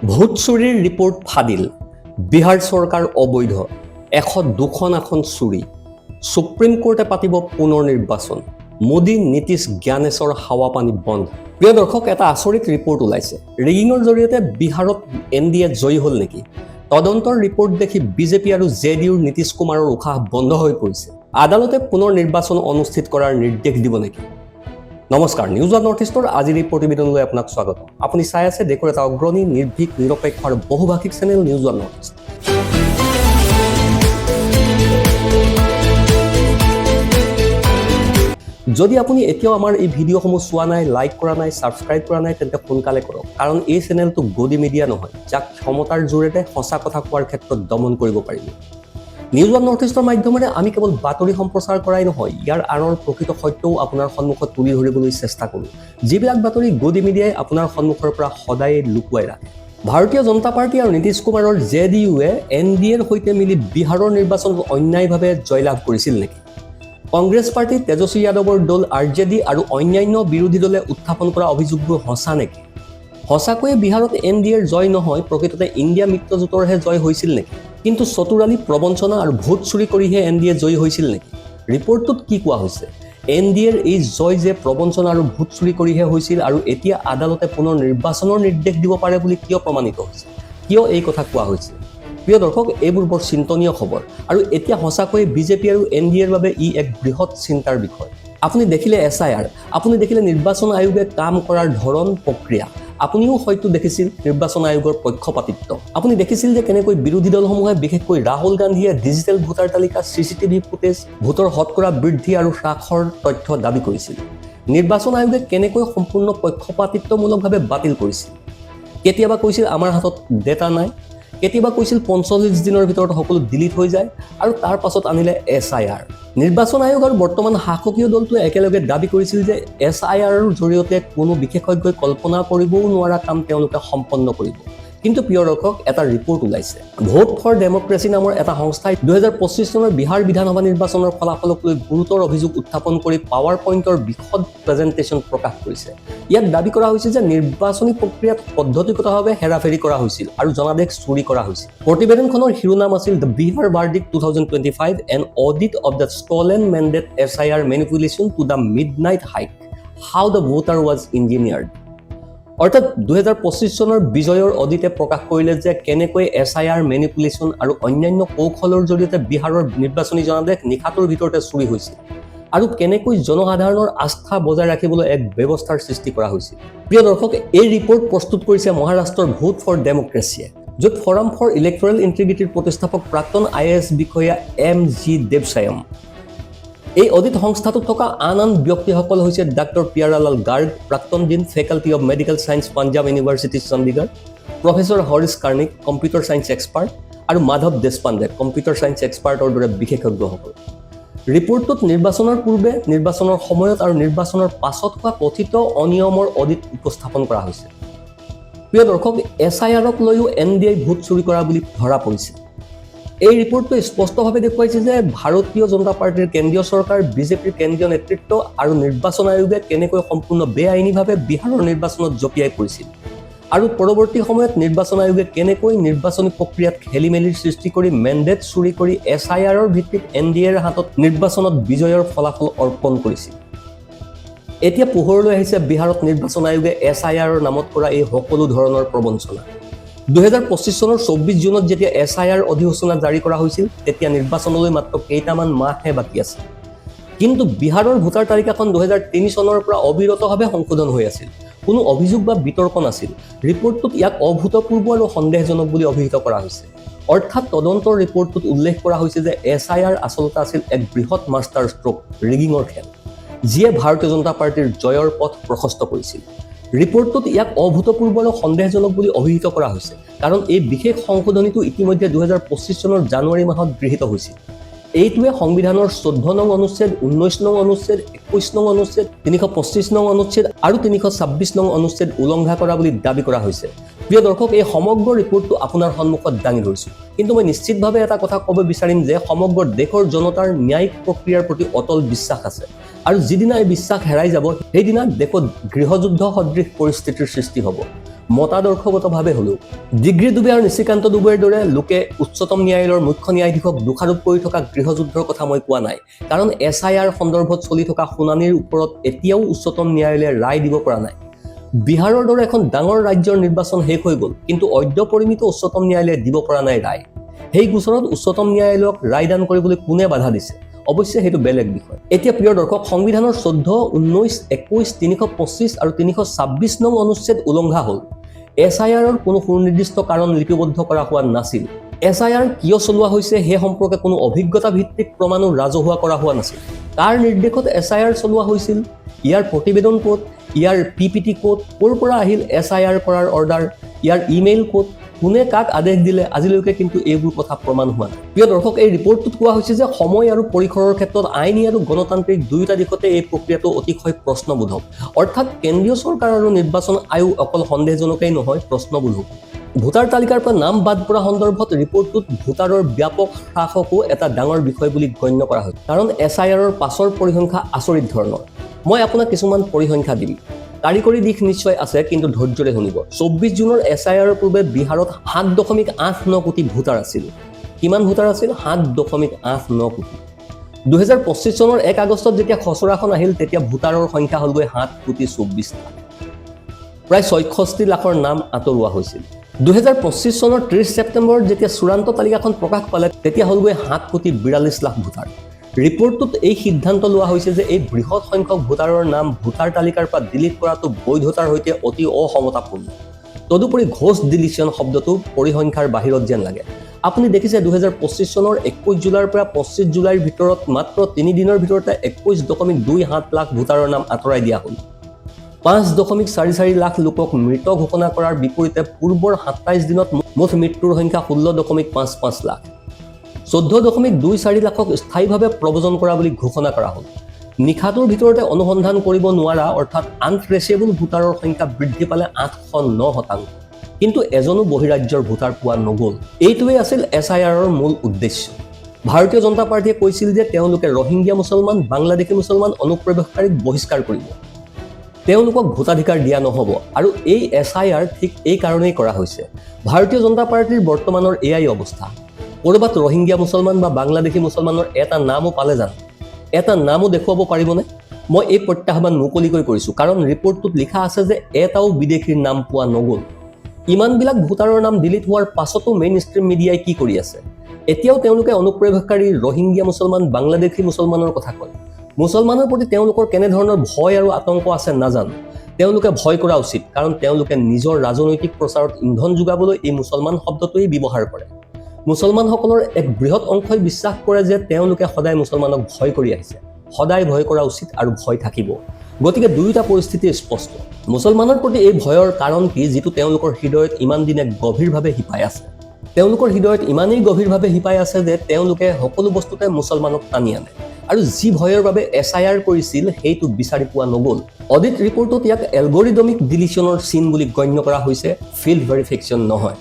Vote চুৰিৰ report ফাদিল, বিহাৰ চৰকাৰ অবৈধ, 102খন আসন চুৰি, সুপ্ৰিম কোৰ্টে পাতিব পুনৰ নিৰ্বাচন, মোদী নীতিশ জ্ঞানেশৰ হাৱা পানী বন্ধ। প্ৰিয় দৰ্শক, এটা আচৰিত ৰিপৰ্ট ওলাইছে। ৰিগিঙৰ জৰিয়তে বিহাৰত NDA জয়ী হ'ল নেকি? তদন্তৰ ৰিপৰ্ট দেখি বিজেপি আৰু JDUৰ নীতিশ কুমাৰৰ উশাহ বন্ধ হৈ পৰিছে। আদালতে পুনৰ নিৰ্বাচন অনুষ্ঠিত কৰাৰ নিৰ্দেশ দিব নেকি? নমস্কাৰ, নিউজ ওৱান নৰ্থ ইষ্টৰ আজিৰ এই প্ৰতিবেদনলৈ আপোনাক স্বাগতম। আপুনি চাই আছে দেশৰ এটা অগ্ৰণী, নিৰ্ভীক, নিৰপেক্ষ আৰু বহুভাষিক channel News One North East. যদি আপুনি এতিয়াও আমাৰ এই ভিডিঅ'সমূহ চোৱা নাই, লাইক কৰা নাই, ছাবস্ক্ৰাইব কৰা নাই, তেন্তে সোনকালে কৰক। কাৰণ এই চেনেলটো গদি মিডিয়া নহয়, যাক ক্ষমতাৰ জোৰেৰে সঁচা কথা কোৱাৰ ক্ষেত্ৰত দমন কৰিব পাৰিব। নিউজ ওৱান নৰ্থ ইষ্টৰ মাধ্যমেৰে আমি কেৱল বাতৰি সম্প্ৰচাৰ কৰাই নহয়, ইয়াৰ আঁৰৰ প্ৰকৃত সত্যও আপোনাৰ সন্মুখত তুলি ধৰিবলৈ চেষ্টা কৰোঁ। যিবিলাক বাতৰি গদি মিডিয়াই আপোনাৰ সন্মুখৰ পৰা সদায় লুকুৱাই ৰাখে। ভাৰতীয় জনতা পাৰ্টি আৰু নীতিশ কুমাৰৰ JDUৱে NDAৰ সৈতে মিলি বিহাৰৰ নিৰ্বাচনত অন্যায়ভাৱে জয়লাভ কৰিছিল নেকি? কংগ্ৰেছ পাৰ্টি, তেজস্বী যাদৱৰ দল RJD আৰু অন্যান্য বিৰোধী দলে উত্থাপন কৰা অভিযোগবোৰ সঁচা নেকি? সঁচাকৈয়ে বিহাৰত NDAৰ জয় নহয়, প্ৰকৃততে ইণ্ডিয়া মিত্ৰজোঁটৰহে জয় হৈছিল নেকি? কিন্তু চতুৰালি, প্ৰবঞ্চনা আৰু ভোট চুৰি কৰিহে NDA জয়ী হৈছিল নেকি? ৰিপৰ্টটোত কি কোৱা হৈছে? NDAৰ এই জয় যে প্ৰবঞ্চনা আৰু ভোট চুৰি কৰিহে হৈছিল আৰু এতিয়া আদালতে পুনৰ নিৰ্বাচনৰ নিৰ্দেশ দিব পাৰে বুলি কিয় প্ৰমাণিত হৈছে? কিয় এই কথা কোৱা হৈছে? প্ৰিয় দৰ্শক, এইবোৰ বৰ চিন্তনীয় খবৰ আৰু এতিয়া সঁচাকৈয়ে বিজেপি আৰু NDAৰ বাবে ই এক বৃহৎ চিন্তাৰ বিষয়। আপুনি দেখিলে SIR, আপুনি দেখিলে নিৰ্বাচন আয়োগে কাম কৰাৰ ধৰণ, প্ৰক্ৰিয়া। আপুনিও হয়তো দেখিছিল নিৰ্বাচন আয়োগৰ পক্ষপাতিত্ব। আপুনি দেখিছিল যে কেনেকৈ বিৰোধী দলসমূহে, বিশেষকৈ ৰাহুল গান্ধীয়ে ডিজিটেল ভোটাৰ তালিকা, CCTV ফুটেজ, ভোটৰ শতকৰা বৃদ্ধি আৰু হ্ৰাসৰ তথ্য দাবী কৰিছিল। নিৰ্বাচন আয়োগে কেনেকৈ সম্পূৰ্ণ পক্ষপাতিত্বমূলকভাৱে বাতিল কৰিছিল। কেতিয়াবা কৈছিল আমাৰ হাতত ডেটা নাই, কেতিয়াবা কৈছিল 45 দিনৰ ভিতৰত সকলো ডিলিট হৈ যায় আৰু তাৰ পাছত আনিলে SIR। নিৰ্বাচন আয়োগ আৰু বৰ্তমান শাসকীয় দলটোৱে একেলগে দাবী কৰিছিল যে SIRৰ জৰিয়তে কোনো বিশেষজ্ঞই কল্পনা কৰিবও নোৱাৰা কাম তেওঁলোকে সম্পন্ন কৰিব। কিন্তু প্ৰিয় দৰ্শক, এটা ৰিপৰ্ট ওলাইছে। ভোট ফৰ ডেমক্ৰেচি নামৰ এটা সংস্থাই 2025 চনৰ বিহাৰ বিধানসভা নিৰ্বাচনৰ ফলাফলক লৈ গুৰুতৰ অভিযোগ উত্থাপন কৰি পাৱাৰ পইণ্টৰ বিশদ প্ৰেজেণ্টেশ্যন প্ৰকাশ কৰিছে। ইয়াত দাবী কৰা হৈছে যে নিৰ্বাচনী প্ৰক্ৰিয়াত পদ্ধতিগতভাৱে হেৰাফেৰি কৰা হৈছিল আৰু জনাদেশ চুৰি কৰা হৈছিল। প্ৰতিবেদনখনৰ শিৰোনাম আছিল the Bihar verdict 2025 an audit of the stolen mandate SIR manipulation to the midnight hike, how the voter was engineered. অৰ্থাৎ 2025 চনৰ বিজয়ৰ অডিটে প্ৰকাশ কৰিলে যে কেনেকৈ SIR মেনিপুলেশ্যন আৰু অন্যান্য কৌশলৰ জৰিয়তে বিহাৰৰ নিৰ্বাচনী জনাদেশ নিশাটোৰ ভিতৰতে চুৰি হৈছিল আৰু কেনেকৈ জনসাধাৰণৰ আস্থা বজাই ৰাখিবলৈ এক ব্যৱস্থাৰ সৃষ্টি কৰা হৈছিল। প্ৰিয় দৰ্শক, এই ৰিপৰ্ট প্ৰস্তুত কৰিছে মহাৰাষ্ট্ৰৰ ভোট ফৰ ডেমক্ৰেচিয়ে, য'ত ফৰাম ফৰ ইলেক্টৰেল ইণ্টিগ্ৰিটিৰ প্ৰতিষ্ঠাপক প্ৰাক্তন IAS বিষয়া MG দেৱসায়ম। এই অডিট সংস্থাটোত থকা আন ব্যক্তিসকল হৈছে ডাক্তৰ পিয়াৰালাল গাৰ্গ, প্ৰাক্তন dean, faculty of medical science, Punjab university Chandigarh, professor Harish Karnik, computer science expert, আৰু মাধৱ দেশপাণ্ডে, কম্পিউটাৰ ছায়েন্স এক্সপাৰ্টৰ দৰে বিশেষজ্ঞসকল। ৰিপৰ্টটোত নিৰ্বাচনৰ পূৰ্বে, নিৰ্বাচনৰ সময়ত আৰু নিৰ্বাচনৰ পাছত হোৱা কথিত অনিয়মৰ অডিট উপস্থাপন কৰা হৈছে। প্ৰিয় দৰ্শক, SIRক লৈও NDAই ভোট চুৰি কৰা বুলি ধৰা পৰিছে। এই ৰিপৰ্টটোৱে স্পষ্টভাৱে দেখুৱাইছে যে ভাৰতীয় জনতা পাৰ্টিৰ কেন্দ্ৰীয় চৰকাৰ, বিজেপিৰ কেন্দ্ৰীয় নেতৃত্ব আৰু নিৰ্বাচন আয়োগে কেনেকৈ সম্পূৰ্ণ বেআইনীভাৱে বিহাৰৰ নিৰ্বাচনত জঁপিয়াই পৰিছিল আৰু পৰৱৰ্তী সময়ত নিৰ্বাচন আয়োগে কেনেকৈ নিৰ্বাচনী প্ৰক্ৰিয়াত খেলিমেলিৰ সৃষ্টি কৰি মেণ্ডেট চুৰি কৰি SIRৰ ভিত্তিত NDAৰ হাতত নিৰ্বাচনত বিজয়ৰ ফলাফল অৰ্পণ কৰিছিল। এতিয়া পোহৰলৈ আহিছে বিহাৰত নিৰ্বাচন আয়োগে SIRৰ নামত কৰা এই সকলো ধৰণৰ প্ৰবঞ্চনা। 2025 চনৰ 24 জুনত যেতিয়া SIR অধিসূচনা জাৰি কৰা হৈছিল, তেতিয়া নিৰ্বাচনলৈ মাত্ৰ কেইটামান মাহহে বাকী আছিল। কিন্তু বিহাৰৰ ভোটাৰ তালিকাখন 2003 চনৰ পৰা অবিৰতভাৱে সংশোধন হৈ আছিল। কোনো অভিযোগ বা বিতৰ্ক নাছিল। ৰিপৰ্টটোত ইয়াক অভূতপূৰ্ব আৰু সন্দেহজনক বুলি অভিহিত কৰা হৈছে। অৰ্থাৎ তদন্তৰ ৰিপৰ্টটোত উল্লেখ কৰা হৈছে যে SIR আচলতে আছিল এক বৃহৎ মাষ্টাৰ ষ্ট্ৰোক, ৰিগিঙৰ খেল, যিয়ে ভাৰতীয় জনতা পাৰ্টিৰ জয়ৰ পথ প্ৰশস্ত কৰিছিল। ৰিপৰ্টটোত ইয়াক অভূতপূৰ্ব আৰু সন্দেহজনক বুলি অভিহিত কৰা হৈছে কাৰণ এই বিশেষ সংশোধনীটো ইতিমধ্যে 2025 চনৰ জানুৱাৰী মাহত গৃহীত হৈছিল। এইটোৱে সংবিধানৰ 14 নং অনুচ্ছেদ, 19 নং অনুচ্ছেদ, 21 নং অনুচ্ছেদ, 325 নং অনুচ্ছেদ আৰু 326 নং অনুচ্ছেদ উলংঘা কৰা বুলি দাবী কৰা হৈছে। প্ৰিয় দৰ্শক, এই সমগ্ৰ ৰিপৰ্টটো আপোনাৰ সন্মুখত দাঙি ধৰিছোঁ, কিন্তু মই নিশ্চিতভাৱে এটা কথা ক'ব বিচাৰিম যে সমগ্ৰ দেশৰ জনতাৰ ন্যায়িক প্ৰক্ৰিয়াৰ প্ৰতি অটল বিশ্বাস আছে আৰু যিদিনা এই বিশ্বাস হেৰাই যাব, সেইদিনা দেশত গৃহযুদ্ধ সদৃশ পৰিস্থিতিৰ সৃষ্টি হ'ব। মতাদৰ্শগতভাৱে হ'লেও ডিগ্ৰী ডুবে আৰু নিশিকান্ত ডুবেৰ দৰে লোকে উচ্চতম ন্যায়ালয়ৰ মুখ্য ন্যায়াধীশক দোষাৰোপ কৰি থকা গৃহযুদ্ধৰ কথা মই কোৱা নাই, কাৰণ SIR সন্দৰ্ভত চলি থকা শুনানিৰ ওপৰত এতিয়াও উচ্চতম ন্যায়ালয়ে ৰায় দিব পৰা নাই। বিহাৰৰ দৰে এখন ডাঙৰ ৰাজ্যৰ নিৰ্বাচন শেষ হৈ গ'ল, কিন্তু অদ্যপৰিমিত উচ্চতম ন্যায়ালয়ে দিব পৰা নাই ৰায়। সেই গোচৰত উচ্চতম ন্যায়ালয়ক ৰায়দান কৰিবলৈ কোনে বাধা দিছে? অৱশ্যে সেইটো বেলেগ বিষয়। এতিয়া প্ৰিয় দৰ্শক, সংবিধানৰ 14, 19, 21, 325 আৰু 326 নং অনুচ্ছেদ উলংঘা হ'ল। SIRৰ কোনো সুনিৰ্দিষ্ট কাৰণ লিপিবদ্ধ কৰা হোৱা নাছিল। SIR কিয় চলোৱা হৈছে সেই সম্পৰ্কে কোনো অভিজ্ঞতা ভিত্তিক প্ৰমাণো ৰাজহুৱা কৰা হোৱা নাছিল। কাৰ নিৰ্দেশত SIR চলোৱা হৈছিল? ইয়াৰ প্ৰতিবেদন ক'ত? ইয়াৰ PPT ক'ত? ক'ৰ পৰা আহিল SIR কৰাৰ অৰ্ডাৰ? ইয়াৰ ইমেইল ক'ত? কোনে কাক আদেশ দিলে? আজিলৈকে কিন্তু এইবোৰ কথা প্ৰমাণ হোৱা নাই। প্ৰিয় দৰ্শক, এই ৰিপৰ্টটোত কোৱা হৈছে যে সময় আৰু পৰিসৰৰ ক্ষেত্ৰত আইনী আৰু গণতান্ত্ৰিক দুয়োটা দিশতে এই প্ৰক্ৰিয়াটো অতিশয় প্ৰশ্নবোধক। অৰ্থাৎ কেন্দ্ৰীয় চৰকাৰ আৰু নিৰ্বাচন আয়োগ অকল সন্দেহজনকেই নহয়, প্ৰশ্নবোধক। ভোটাৰ তালিকাৰ পৰা নাম বাদ পৰা সন্দৰ্ভত ৰিপৰ্টটোত ভোটাৰৰ ব্যাপক হ্ৰাসকো এটা ডাঙৰ বিষয় বুলি গণ্য কৰা হয়, কাৰণ SIRৰ পাছৰ পৰিসংখ্যা আচৰিত ধৰণৰ। মই আপোনাক কিছুমান পৰিসংখ্যা দিম। কাৰিকৰী দিশ নিশ্চয় আছে, কিন্তু ধৈৰ্যৰে শুনিব। 24 জুনৰ SIRৰ পূৰ্বে বিহাৰত 7.89 কোটি ভোটাৰ আছিল। কিমান ভোটাৰ আছিল? 7.89 কোটি। 2025 চনৰ 1 আগষ্টত যেতিয়া খচৰাখন আহিল, তেতিয়া ভোটাৰৰ সংখ্যা হ'লগৈ 7.24 লাখ। প্ৰায় 66 লাখৰ নাম আঁতৰোৱা হৈছিল। 2025 চনৰ 30 ছেপ্টেম্বৰত যেতিয়া চূড়ান্ত তালিকাখন প্ৰকাশ পালে, তেতিয়া হ'লগৈ 7.42 লাখ ভোটাৰ। ৰিপৰ্টটোত এই সিদ্ধান্ত লোৱা হৈছে যে এই বৃহৎ সংখ্যক ভোটাৰৰ নাম ভোটাৰ তালিকাৰ পৰা ডিলিট কৰাটো বৈধতাৰ সৈতে অতি অসমতাপূৰ্ণ। তদুপৰি ঘোষ ডিলিশ্যন শব্দটো পৰিসংখ্যাৰ বাহিৰত যেন লাগে। আপুনি দেখিছে 2025 চনৰ 21 জুলাইৰ পৰা 25 জুলাইৰ ভিতৰত মাত্ৰ 3 দিনৰ ভিতৰতে 21.27 লাখ ভোটাৰৰ নাম আঁতৰাই দিয়া হ'ল। 5.44 লাখ লোকক মৃত ঘোষণা কৰাৰ বিপৰীতে পূৰ্বৰ 27 দিনত মুঠ মৃত্যুৰ সংখ্যা 16.55 লাখ। 14.24 লাখক স্থায়ীভাৱে প্ৰব্ৰজন কৰা বুলি ঘোষণা কৰা হ'ল। নিশাটোৰ ভিতৰতে অনুসন্ধান কৰিব নোৱাৰা অৰ্থাৎ আনট্ৰেচেবল ভোটাৰৰ সংখ্যা বৃদ্ধি পালে 809%। কিন্তু এজনো বহিৰাজ্যৰ ভোটাৰ পোৱা নগ'ল। এইটোৱেই আছিল SIRৰ মূল উদ্দেশ্য। ভাৰতীয় জনতা পাৰ্টীয়ে কৈছিল যে তেওঁলোকে ৰোহিংগীয়া মুছলমান, বাংলাদেশী মুছলমান অনুপ্ৰৱেশকাৰীক বহিষ্কাৰ কৰিব। তেওঁলোকক ভোটাধিকাৰ দিয়া নহ'ব। আৰু এই SIR ঠিক এই কাৰণেই কৰা হৈছে। ভাৰতীয় জনতা পাৰ্টীৰ বৰ্তমানৰ এয়াই অৱস্থা। ক'ৰবাত ৰোহিংগীয়া মুছলমান বা বাংলাদেশী মুছলমানৰ এটা নামো পালে জানো? এটা নামো দেখুৱাব পাৰিবনে? মই এই প্ৰত্যাহ্বান মুকলিকৈ কৰিছোঁ, কাৰণ ৰিপৰ্টটোত লিখা আছে যে এটাও বিদেশীৰ নাম পোৱা নগ'ল। ইমানবিলাক ভোটাৰৰ নাম ডিলিট হোৱাৰ পাছতো মেইন ষ্ট্ৰীম মিডিয়াই কি কৰি আছে? এতিয়াও তেওঁলোকে অনুপ্ৰৱেশকাৰী, ৰোহিংগীয়া মুছলমান, বাংলাদেশী মুছলমানৰ কথা কয়। মুছলমানৰ প্ৰতি তেওঁলোকৰ কেনেধৰণৰ ভয় আৰু আতংক আছে নাজানো। তেওঁলোকে ভয় কৰা উচিত, কাৰণ তেওঁলোকে নিজৰ ৰাজনৈতিক প্ৰচাৰত ইন্ধন যোগাবলৈ এই মুছলমান শব্দটোৱেই ব্যৱহাৰ কৰে। মুছলমানসকলৰ এক বৃহৎ অংশই বিশ্বাস কৰে যে তেওঁলোকে সদায় মুছলমানক ভয় কৰি আহিছে। সদায় ভয় কৰা উচিত আৰু ভয় থাকিব। গতিকে দুয়োটা পৰিস্থিতি স্পষ্ট। মুছলমানৰ প্ৰতি এই ভয়ৰ কাৰণ কি, যিটো তেওঁলোকৰ হৃদয়ত ইমান দিনে গভীৰভাৱে শিপাই আছে? তেওঁলোকৰ হৃদয়ত ইমানেই গভীৰভাৱে শিপাই আছে যে তেওঁলোকে সকলো বস্তুতে মুছলমানক টানি আনে। আৰু যি ভয়ৰ বাবে SIR কৰিছিল সেইটো বিচাৰি পোৱা নগ'ল। অডিট ৰিপৰ্টত ইয়াক এলগৰিদমিক ডিলিশ্যনৰ চিন বুলি গণ্য কৰা হৈছে, ফিল্ড ভেৰিফিকেশ্যন নহয়।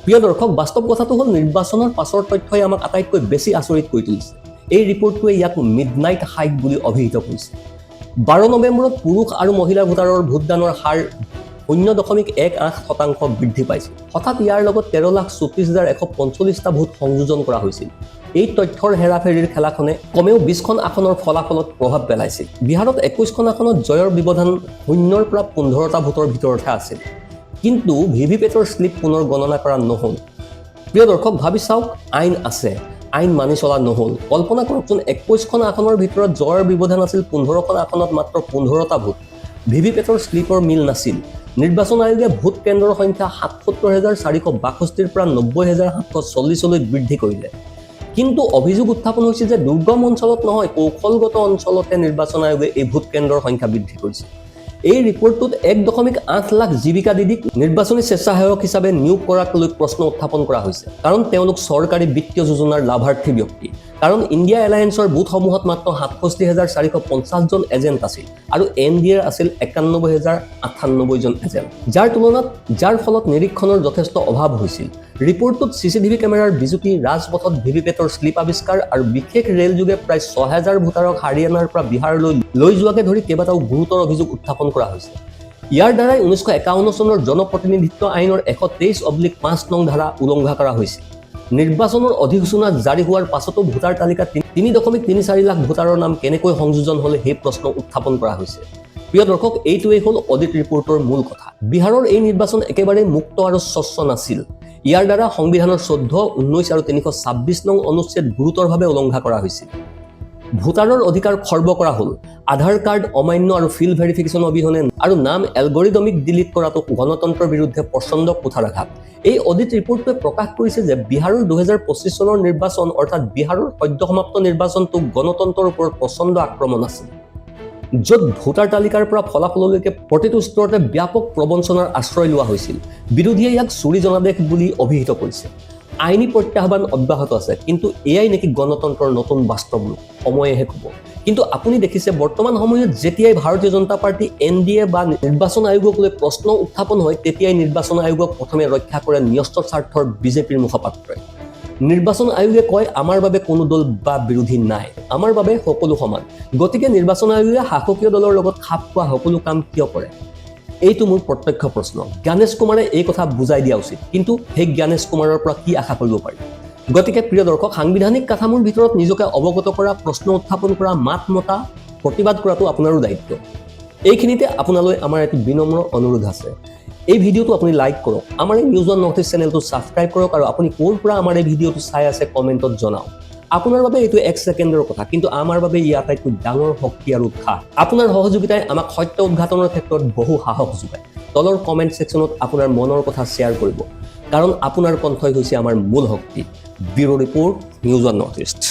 প্ৰিয় দৰ্শক, বাস্তৱ কথাটো হ'ল নিৰ্বাচনৰ পাছৰ তথ্যই আমাক আটাইতকৈ বেছি আচৰিত কৰি তুলিছে। এই ৰিপৰ্টটোৱে ইয়াক মিডনাইট হাইক বুলি অভিহিত কৰিছে। 12 নৱেম্বৰত পুৰুষ আৰু মহিলা ভোটাৰৰ ভোটদানৰ হাৰ 0.18% বৃদ্ধি পাইছিল। হঠাৎ ইয়াৰ লগত 13,34,145টা ভোট সংযোজন কৰা হৈছিল। এই তথ্যৰ হেৰাফেৰিৰ খেলাখনে কমেও 20খন আসনৰ ফলাফলত প্ৰভাৱ পেলাইছিল। বিহাৰত 21খন আসনত জয়ৰ ব্যৱধান 0ৰ পৰা 15টা ভোটৰ ভিতৰতহে আছিল। কিন্তু ভিভিপেটৰ শ্লিপ পুনৰ গণনা কৰা নহ'ল। প্ৰিয় দৰ্শক, ভাবি চাওক, আইন আছে, আইন মানি চলা নহ'ল। কল্পনা কৰকচোন, 21খন আসনৰ ভিতৰত জয়ৰ ব্যৱধান আছিল 15খন আসনত মাত্ৰ 15টা ভোট। ভিভিপেটৰ শ্লিপৰ মিল নাছিল। নিৰ্বাচন আয়োগে ভোট কেন্দ্ৰৰ সংখ্যা ৭৭,৪৬২ৰ পৰা ৯০,৭৪০লৈ বৃদ্ধি কৰিলে। কিন্তু অভিযোগ উত্থাপন হৈছে যে দুৰ্গম অঞ্চলত নহয়, কৌশলগত অঞ্চলতে নিৰ্বাচন আয়োগে এই ভোট কেন্দ্ৰৰ সংখ্যা বৃদ্ধি কৰিছে। এই ৰিপৰ্টটোত 1.8 লাখ জীৱিকা দিদিক নিৰ্বাচনী স্বেচ্ছাসেৱক হিচাপে নিয়োগ কৰাক লৈ প্ৰশ্ন উত্থাপন কৰা হৈছে, কাৰণ তেওঁলোক চৰকাৰী বিত্তীয় যোজনাৰ লাভাৰ্থী ব্যক্তি। কাৰণ ইণ্ডিয়া এলায়েন্সৰ বুথসমূহত মাত্ৰ ৬৭,৪৫০ জন এজেণ্ট আছিল আৰু NDAৰ আছিল ৯১,০৯৮ জন এজেণ্ট, যাৰ ফলত নিৰীক্ষণৰ যথেষ্ট অভাৱ হৈছিল। ৰিপৰ্টটোত CCTV কেমেৰাৰ বিজুতি, ৰাজপথত ভিভিপেটৰ শ্লিপ আৱিষ্কাৰ আৰু বিশেষ ৰেলযোগে প্ৰায় ৬,০০০ ভোটাৰক হাৰিয়ানাৰ পৰা বিহাৰলৈ লৈ যোৱাকে ধৰি কেইবাটাও গুৰুতৰ অভিযোগ উত্থাপন কৰা হৈছে। ইয়াৰ দ্বাৰাই 1951 চনৰ জনপ্ৰতিনিধিত্ব আইনৰ 123/5 নং ধাৰা উলংঘা কৰা হৈছিল। নিৰ্বাচনৰ অধিসূচনা জাৰি হোৱাৰ পাছতো ভোটাৰ তালিকাত 3.34 লাখ ভোটাৰৰ নাম কেনেকৈ সংযোজন হ'লে সেই প্ৰশ্ন উত্থাপন কৰা হৈছে। প্ৰিয় দৰ্শক, এইটোৱেই হ'ল অডিট ৰিপৰ্টৰ মূল কথা। বিহাৰৰ এই নিৰ্বাচন একেবাৰে মুক্ত আৰু স্বচ্ছ নাছিল। ইয়াৰ দ্বাৰা সংবিধানৰ 14, 19 আৰু 326 নং অনুচ্ছেদ গুৰুতৰভাৱে উলংঘা কৰা হৈছিল। ভোটাৰৰ অধিকাৰ খৰ্ব কৰা হ'ল। আধাৰ কাৰ্ড অমান্য আৰু ফিল্ড ভেৰিফিকেশ্যন অবিহনে আৰু নাম এলগৰিদমিক ডিলিট কৰাটো গণতন্ত্ৰৰ বিৰুদ্ধে প্ৰচণ্ড কুঠাৰাঘাত। এই অডিট ৰিপৰ্টটোৱে প্ৰকাশ কৰিছে যে বিহাৰৰ 2025 চনৰ নিৰ্বাচন অৰ্থাৎ বিহাৰৰ সদ্যসমাপ্ত নিৰ্বাচনটো গণতন্ত্ৰৰ ওপৰত প্ৰচণ্ড আক্ৰমণ আছিল, য'ত ভোটাৰ তালিকাৰ পৰা ফলাফললৈকে প্ৰতিটো স্তৰতে ব্যাপক প্ৰবঞ্চনাৰ আশ্ৰয় লোৱা হৈছিল। বিৰোধীয়ে ইয়াক চুৰি জনাদেশ বুলি অভিহিত কৰিছে। আইনী প্ৰত্যাহ্বান অব্যাহত আছে, কিন্তু এয়াই নেকি গণতন্ত্ৰৰ নতুন বাস্তৱ ৰূপ? সময়েহে ক'ব। কিন্তু আপুনি দেখিছে বৰ্তমান সময়ত যেতিয়াই ভাৰতীয় জনতা পাৰ্টি NDA বা নিৰ্বাচন আয়োগক লৈ প্ৰশ্ন উত্থাপন হয়, তেতিয়াই নিৰ্বাচন আয়োগক প্ৰথমে ৰক্ষা কৰে ন্যস্ত স্বাৰ্থৰ বিজেপিৰ মুখপাত্ৰই। নিৰ্বাচন আয়োগে কয়, আমাৰ বাবে কোনো দল বা বিৰোধী নাই, আমাৰ বাবে সকলো সমান। গতিকে নিৰ্বাচন আয়োগে শাসকীয় দলৰ লগত খাপ খোৱা সকলো কাম কিয় কৰে? এইটো মোৰ প্ৰত্যক্ষ প্ৰশ্ন। জ্ঞানেশ কুমাৰে এই কথা বুজাই দিয়া উচিত, কিন্তু সেই জ্ঞানেশ কুমাৰৰ পৰা কি আশা কৰিব পাৰি? গতিকে প্ৰিয় দৰ্শক, সাংবিধানিক কাঠামোৰ ভিতৰত নিজকে অৱগত কৰা, প্ৰশ্ন উত্থাপন কৰা, মাত মতা, প্ৰতিবাদ কৰাটো আপোনাৰো দায়িত্ব। এইখিনিতে আপোনালৈ আমাৰ এটি বিনম্ৰ অনুৰোধ আছে। এই ভিডিঅ'টো আপুনি লাইক কৰক, আমাৰ এই নিউজ ওৱান নৰ্থ ইষ্ট চেনেলটো ছাবস্ক্ৰাইব কৰক, আৰু আপুনি ক'ৰ পৰা আমাৰ এই ভিডিঅ'টো চাই আছে কমেণ্টত জনাওক। আপোনাৰ বাবে এইটো 1 ছেকেণ্ডৰ কথা, কিন্তু আমাৰ বাবে ই আটাইতকৈ ডাঙৰ শক্তি আৰু উৎসাহ। আপোনাৰ সহযোগিতাই আমাক সত্য উদ্ঘাটনৰ ক্ষেত্ৰত বহু সাহস যোগায়। তলৰ কমেণ্ট ছেকশ্যনত আপোনাৰ মনৰ কথা শ্বেয়াৰ কৰিব, কাৰণ আপোনাৰ কণ্ঠই হৈছে আমাৰ মূল শক্তি। Bureau' report, news One North east.